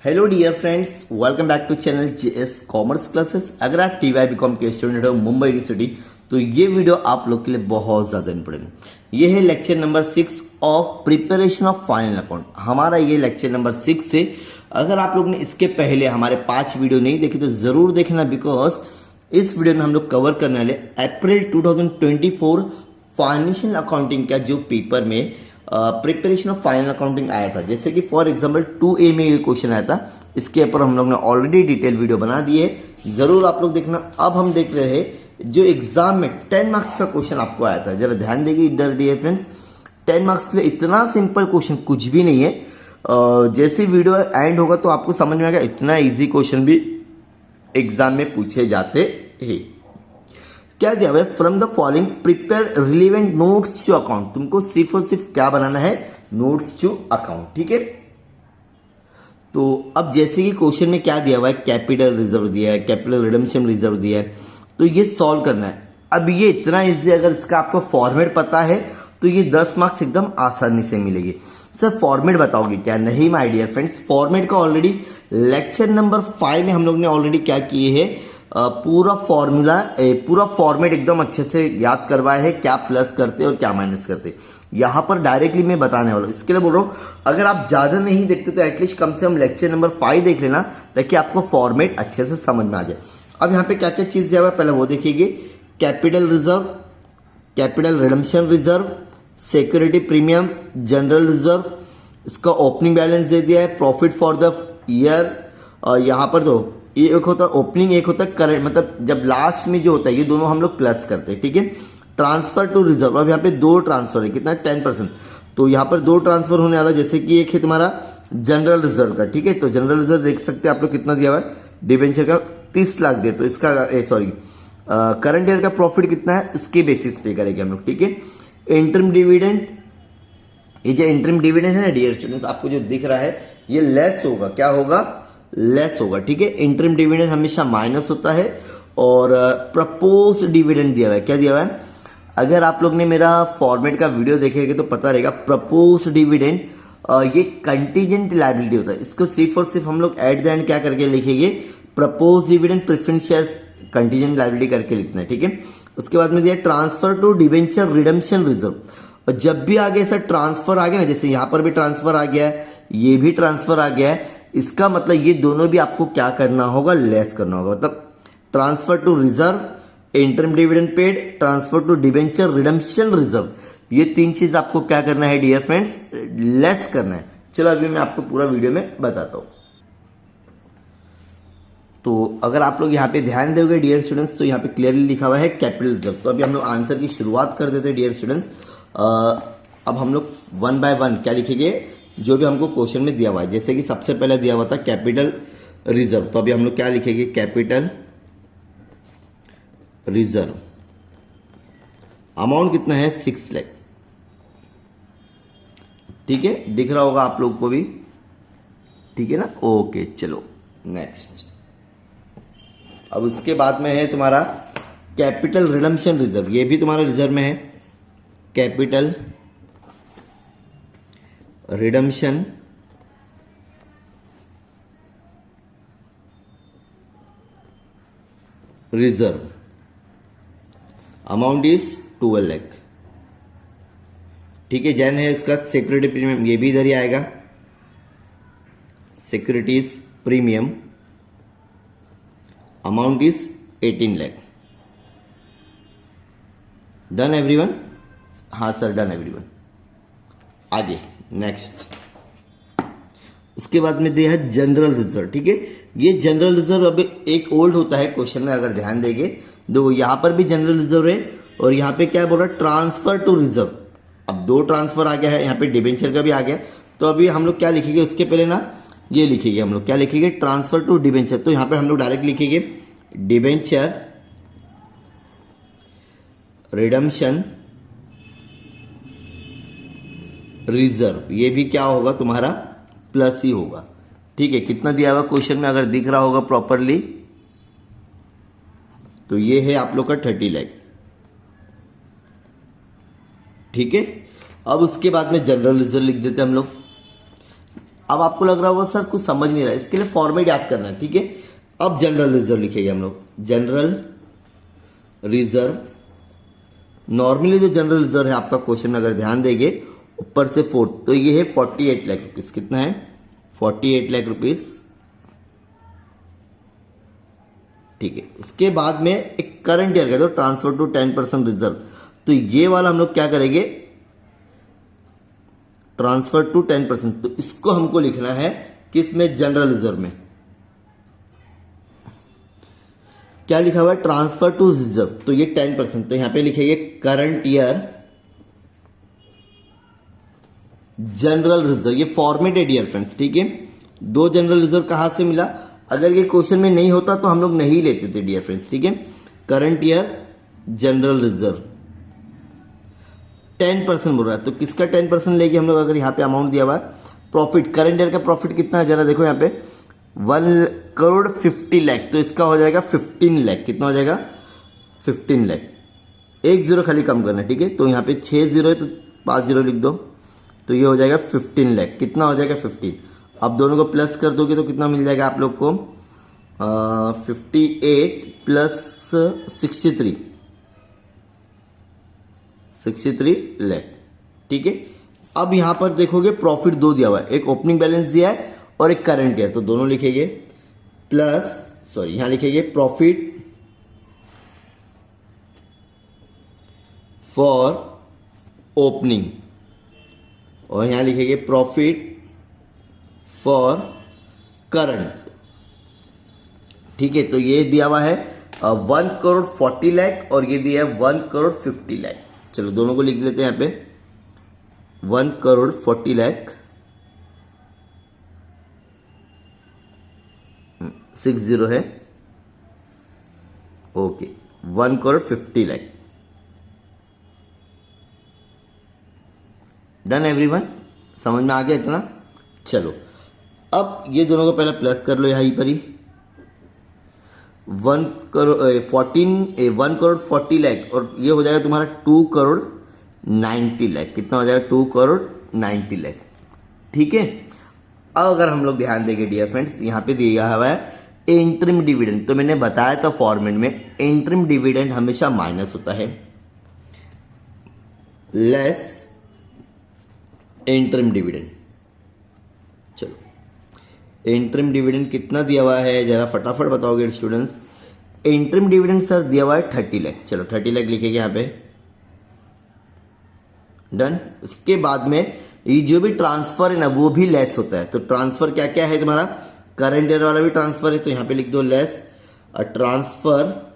Hello dear friends, welcome back to channel JS commerce classes. अगर आप TY BCom के student हो Mumbai university तो ये वीडियो आप लोग के लिए बहुत ज़्यादा इंपॉर्टेंट। ये है lecture number 6 of preparation of final account. हमारा ये लेक्चर नंबर 6 से अगर आप लोग ने इसके पहले हमारे 5 वीडियो नहीं देखे तो ज़रूर देखना, बिकॉज इस वीडियो में हम लोग कवर करने वाले अप्रैल 2024 फाइनेंशियल अकाउंटिंग का जो पेपर में प्रिपरेशन ऑफ फाइनल अकाउंटिंग आया था। जैसे कि फॉर एग्जांपल 2A में ये क्वेश्चन आया था, इसके ऊपर हम लोग ने ऑलरेडी डिटेल वीडियो बना दी है, जरूर आप लोग देखना। अब हम देख रहे हैं जो एग्जाम में 10 मार्क्स का क्वेश्चन आपको आया था, जरा ध्यान देंगे इधर डियर फ्रेंड्स। 10 मार्क्स के लिए इतना सिंपल क्वेश्चन कुछ भी नहीं है। जैसे वीडियो एंड होगा तो आपको समझ में आएगा इतना ईजी क्वेश्चन भी एग्जाम में पूछे जाते हैं। क्या दिया हुआ है? From the following prepare relevant notes to account. तुमको सिर्फ और सिर्फ क्या बनाना है? नोट्स टू अकाउंट, ठीक है। तो अब जैसे कि क्वेश्चन में क्या दिया हुआ है, कैपिटल रिजर्व दिया है, कैपिटल रिडम्पशन रिजर्व दिया है, तो ये सॉल्व करना है। अब ये इतना इजी, अगर इसका आपको फॉर्मेट पता है तो ये 10 मार्क्स एकदम आसानी से मिलेगी। सर फॉर्मेट बताओगे क्या? नहीं माय डियर फ्रेंड्स, फॉर्मेट का ऑलरेडी लेक्चर नंबर 5 में हम लोग ने ऑलरेडी क्या किए हैं, पूरा फॉर्मूला, पूरा फॉर्मेट एकदम अच्छे से याद करवाया है, क्या प्लस करते और क्या माइनस करते। यहां पर डायरेक्टली मैं बताने वाला हूं, इसके लिए बोल रहा हूं अगर आप ज्यादा नहीं देखते तो एटलीस्ट कम से कम लेक्चर नंबर 5 देख लेना, ताकि आपको फॉर्मेट अच्छे से समझ में आ जाए। अब यहाँ पे क्या क्या चीज दिया हुआ है पहले वो देखिए। Capital reserve, capital redemption reserve, security premium, general reserve, इसका ओपनिंग बैलेंस दे दिया है, प्रॉफिट फॉर द ईयर। यहाँ पर तो ये एक होता है ओपनिंग, एक होता है करंट, मतलब जब लास्ट में जो होता है ये दोनों हम लोग प्लस करते हैं, ठीक है। ट्रांसफर टू रिजर्व, अब यहाँ पे 2 ट्रांसफर है, कितना? 10%। तो यहाँ पर 2 ट्रांसफर होने वाला, जैसे कि एक है तुम्हारा जनरल रिजर्व का, ठीक है। तो जनरल रिजर्व देख सकते हैं आप लोग कितना दिया हुआ है, डिबेंचर का 30 लाख दिया, तो इसका करंट ईयर का प्रॉफिट कितना है इसके बेसिस पे करेंगे हम लोग, ठीक है। इंटरम डिविडेंड, ये जो इंटरम डिविडेंड है ना डियर स्टूडेंट्स, आपको जो दिख रहा है ये लेस होगा, क्या होगा? लेस होगा, ठीक है। इंटरम डिविडेंड हमेशा माइनस होता है। और प्रपोज डिविडेंड दिया हुआ है, क्या दिया हुआ है? अगर आप लोग ने मेरा फॉर्मेट का वीडियो देखेंगे तो पता रहेगा, प्रपोज डिविडेंड ये कंटीजेंट लायबिलिटी होता है। इसको सिर्फ और सिर्फ हम लोग एट द एंड क्या करके लिखेंगे? Propose dividend preference shares contingent liability करके लिखना है, ठीक है। उसके बाद में दिया transfer to debenture redemption reserve. और जब भी आगे ऐसा ट्रांसफर आ गया ना, जैसे यहां पर भी ट्रांसफर आ गया है, ये भी ट्रांसफर आ गया है, इसका मतलब ये दोनों भी आपको क्या करना होगा? लेस करना होगा। मतलब transfer to reserve, interim dividend paid, transfer to debenture redemption reserve, ये 3 चीज आपको क्या करना है डियर फ्रेंड्स? लेस करना है। चलो अभी मैं आपको पूरा वीडियो में बताता हूं। तो अगर आप लोग यहाँ पे ध्यान दोगे डियर स्टूडेंट्स, तो यहाँ पे क्लियरली लिखा हुआ है कैपिटल रिजर्व। तो अभी हम लोग आंसर की शुरुआत कर देते हैं डियर स्टूडेंट्स। अब हम लोग 1 बाय 1 क्या लिखेंगे, जो भी हमको क्वेश्चन में दिया हुआ है। जैसे कि सबसे पहले दिया हुआ था कैपिटल रिजर्व, तो अभी हम लोग क्या लिखेंगे? कैपिटल रिजर्व, अमाउंट कितना है? 6 लाख, ठीक है। दिख रहा होगा आप लोग को भी, ठीक है ना? ओके चलो नेक्स्ट। अब उसके बाद में है तुम्हारा कैपिटल रिडम्पशन रिजर्व, ये भी तुम्हारा रिजर्व में है। Capital redemption reserve, amount is 12 lakh, ठीक है। जैन है इसका सिक्योरिटी प्रीमियम, ये भी इधर ही आएगा, securities premium, amount is 18 lakh. Done everyone? हाँ सर डन एवरीवन। आगे नेक्स्ट। उसके बाद में दिया है जनरल रिजर्व, ठीक है। ये जनरल रिजर्व अब एक ओल्ड होता है क्वेश्चन में, अगर ध्यान देंगे देखो यहां पर भी जनरल रिजर्व है, और यहां पे क्या बोल रहा है? Transfer to reserve. अब 2 ट्रांसफर आ गया है, यहाँ पे डिबेंचर का भी आ गया। तो अभी हम लोग क्या लिखेंगे? उसके पहले ना ये लिखेंगे हम लोग, क्या लिखेंगे? Transfer to debenture. तो यहां पर हम लोग डायरेक्ट लिखेंगे डिबेंचर रिडम्पशन रिजर्व, ये भी क्या होगा तुम्हारा? प्लस ही होगा, ठीक है। कितना दिया हुआ क्वेश्चन में अगर दिख रहा होगा प्रॉपरली, तो ये है आप लोग का 30 लाख, ठीक है। अब उसके बाद में जनरल रिजर्व लिख देते हैं हम लोग। अब आपको लग रहा होगा सर कुछ समझ नहीं रहा है, इसके लिए फॉर्मेट याद करना है, ठीक है। अब जनरल रिजर्व लिखेंगे हम लोग, जनरल रिजर्व। नॉर्मली जो जनरल रिजर्व है आपका क्वेश्चन में अगर ध्यान देंगे ऊपर से फोर्थ, तो ये है 48 लाख रुपीज। कितना है? 48 लाख रुपीज, ठीक है। इसके बाद में एक करंट ईयर का तो ट्रांसफर टू 10% रिजर्व, तो ये वाला हम लोग क्या करेंगे, ट्रांसफर टू 10%, तो इसको हमको लिखना है किसमें? जनरल रिजर्व में। क्या लिखा हुआ है? ट्रांसफर टू रिजर्व, तो ये 10%, तो यहां पे लिखेंगे करंट ईयर जनरल रिजर्व। ये फॉर्मेट है डियर फ्रेंड्स, ठीक है। दो जनरल रिजर्व कहां से मिला? अगर ये क्वेश्चन में नहीं होता तो हम लोग नहीं लेते थे डियर फ्रेंड्स, ठीक है। करंट ईयर जनरल रिजर्व 10% बोल रहा है, तो किसका 10% लेंगे हम लोग? अगर यहाँ पे अमाउंट दिया हुआ है प्रॉफिट, करंट ईयर का प्रॉफिट कितना है जरा देखो यहाँ पे 1,50,00,000, तो इसका हो जाएगा 15 लाख। कितना हो जाएगा? 15 लाख। एक जीरो खाली कम करना, ठीक है। तो यहाँ पे 6 जीरो है तो 5 जीरो लिख दो, तो ये हो जाएगा 15 लाख। कितना हो जाएगा? 15। अब दोनों को प्लस कर दोगे तो कितना मिल जाएगा आप लोग को? 58 प्लस 63 लाख, ठीक है। अब यहां पर देखोगे प्रॉफिट दो दिया हुआ है, एक ओपनिंग बैलेंस दिया है और एक करंट ईयर, तो दोनों लिखेंगे प्लस, सॉरी यहां लिखेंगे प्रॉफिट फॉर ओपनिंग और यहां लिखेंगे प्रॉफिट फॉर करंट, ठीक है। तो ये दिया हुआ है 1,40,00,000 और ये दिया है 1,50,00,000। चलो दोनों को लिख लेते हैं यहां पे 1,40,00,000 60 है, ओके 1,50,00,000। डन एवरीवन, समझ में आ गया इतना? चलो अब ये दोनों को पहले प्लस कर लो यहीं पर ही 1,40,00,000 और ये हो जाएगा तुम्हारा 2,90,00,000। कितना हो जाएगा? 2,90,00,000, ठीक है। अब अगर हम लोग ध्यान देंगे डियर फ्रेंड्स, यहां पे दिया हुआ है इंटरिम डिविडेंड, तो मैंने बताया था फॉर्मेट में इंटरिम डिविडेंड हमेशा माइनस होता है, लेस इंटरिम डिविडेंड। चलो इंटरिम डिविडेंड कितना दिया हुआ है जरा फटाफट बताओगे स्टूडेंट्स? इंटरिम डिविडेंड सर दिया हुआ है 30 लाख। चलो 30 लाख लिखेंगे यहां पे, डन। उसके बाद में ये जो भी ट्रांसफर है ना वो भी लेस होता है, तो ट्रांसफर क्या क्या है तुम्हारा? करंट ईयर वाला भी ट्रांसफर है, तो यहां पे लिख दो लेस ट्रांसफर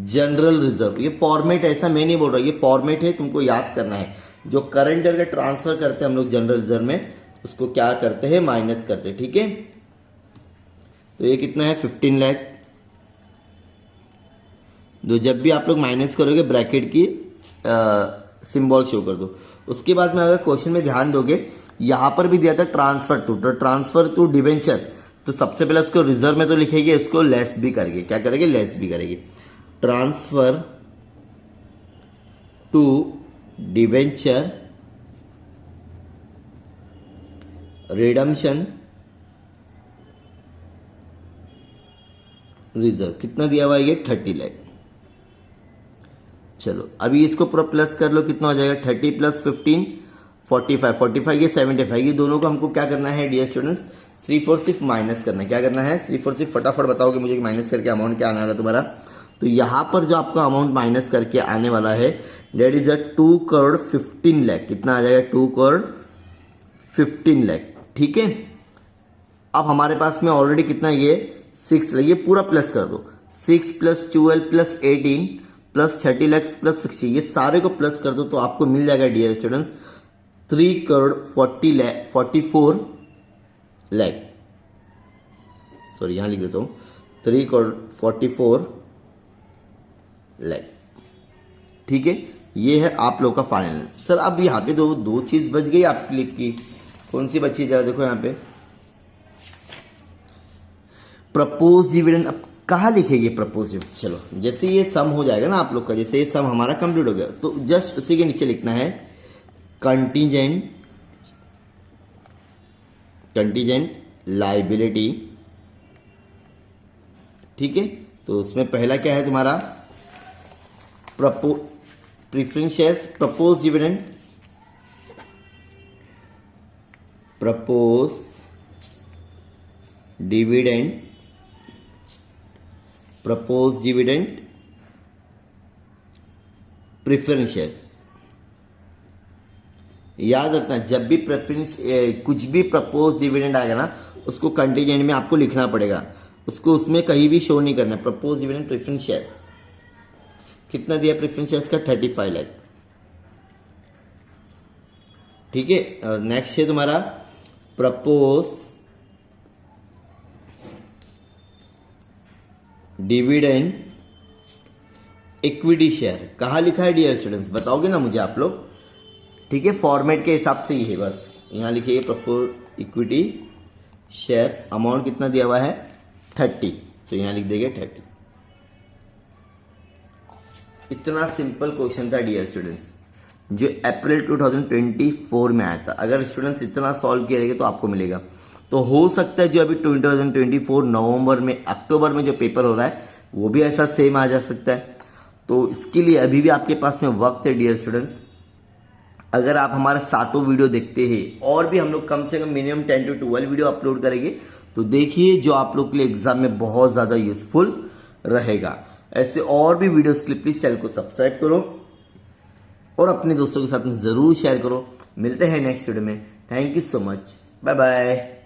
जनरल रिजर्व। ये फॉर्मेट ऐसा मैं नहीं बोल रहा, ये फॉर्मेट है, तुमको याद करना है। जो करंट ईयर का ट्रांसफर करते हैं हम लोग जनरल रिजर्व में, उसको क्या करते हैं? माइनस करते हैं, ठीक है। तो ये कितना है? 15 लाख। तो जब भी आप लोग माइनस करोगे ब्रैकेट की सिंबल शो कर दो। उसके बाद में अगर क्वेश्चन में ध्यान दोगे यहां पर भी दिया था ट्रांसफर टू, तो ट्रांसफर टू डिवेंचर, तो सबसे पहले इसको रिजर्व में तो लिखेंगे, इसको लेस भी करेंगे। क्या करेंगे? लेस भी करेंगे। Transfer to debenture redemption reserve. कितना दिया हुआ है? ये 30 लाख। चलो अभी इसको पूरा प्लस कर लो, कितना हो जाएगा? 30 प्लस 15 45, 45 ये 75। ये दोनों को हमको क्या करना है डियर स्टूडेंट्स? सिर्फ माइनस करना है। क्या करना है? सिर्फ फटाफट बताओगे मुझे कि माइनस करके अमाउंट क्या आने वाला तुम्हारा? तो यहां पर जो आपका अमाउंट माइनस करके आने वाला है डेट इज 2,15,00,000। कितना आ जाएगा? 2,15,00,000, ठीक है। अब हमारे पास में ऑलरेडी कितना ये 6, ये पूरा प्लस कर दो, 6 plus 12 plus 18 plus 30 lakh plus 60, ये सारे को प्लस कर दो तो आपको मिल जाएगा डियर स्टूडेंट्स 3,44,00,000। सॉरी यहां लिख देता हूं 3,44,00,000, ठीक है। ये है आप लोग का फाइनल। सर अब यहाँ पे दो चीज बच गई आपकी लिख की, कौन सी बची जरा देखो यहाँ पे, प्रपोज डिविडेंड। अब कहाँ लिखेंगे प्रपोज डिविडेंड? चलो जैसे ये सम हो जाएगा ना आप लोग का, जैसे ये सम हमारा कंप्लीट हो गया तो जस्ट उसी के नीचे लिखना है कंटीजेंट कंटीजेंट लाइबिलिटी, ठीक है। तो उसमें पहला क्या है तुम्हारा preference shares, propose dividend, propose dividend, propose dividend, preference shares. याद रखना जब भी प्रेफरेंस कुछ भी प्रपोज डिविडेंड आएगा ना उसको कंटीजेंट में आपको लिखना पड़ेगा, उसको उसमें कहीं भी शो नहीं करना है। प्रपोज डिविडेंड प्रेफरेंस शेयर्स कितना दिया प्रेफरेंस शेयर्स का 35 लाख, ठीक है। नेक्स्ट है तुम्हारा प्रपोज डिविडेंड इक्विटी शेयर। कहाँ लिखा है डियर स्टूडेंट्स, बताओगे ना मुझे आप लोग, ठीक है। फॉर्मेट के हिसाब से ही है, बस यहां लिखिए प्रपोज इक्विटी शेयर, अमाउंट कितना दिया हुआ है 30, तो यहां लिख देंगे 30। इतना सिंपल क्वेश्चन था डियर स्टूडेंट्स, जो अप्रैल 2024 में आया था। अगर स्टूडेंट्स इतना सॉल्व किए रहेंगे तो आपको मिलेगा। तो हो सकता है जो अभी 2024 नवंबर में अक्टूबर में जो पेपर हो रहा है वो भी ऐसा सेम आ जा सकता है। तो इसके लिए अभी भी आपके पास में वक्त है डियर स्टूडेंट्स। अगर आप हमारे सातों वीडियो देखते हैं और भी हम लोग कम से कम मिनिमम 10 to 12 वीडियो अपलोड करेंगे, तो देखिए जो आप लोग के लिए एग्जाम में बहुत ज्यादा यूजफुल रहेगा। ऐसे और भी वीडियोस के लिए प्लीज चैनल को सब्सक्राइब करो और अपने दोस्तों के साथ में जरूर शेयर करो। मिलते हैं नेक्स्ट वीडियो में। Thank you so much, bye bye.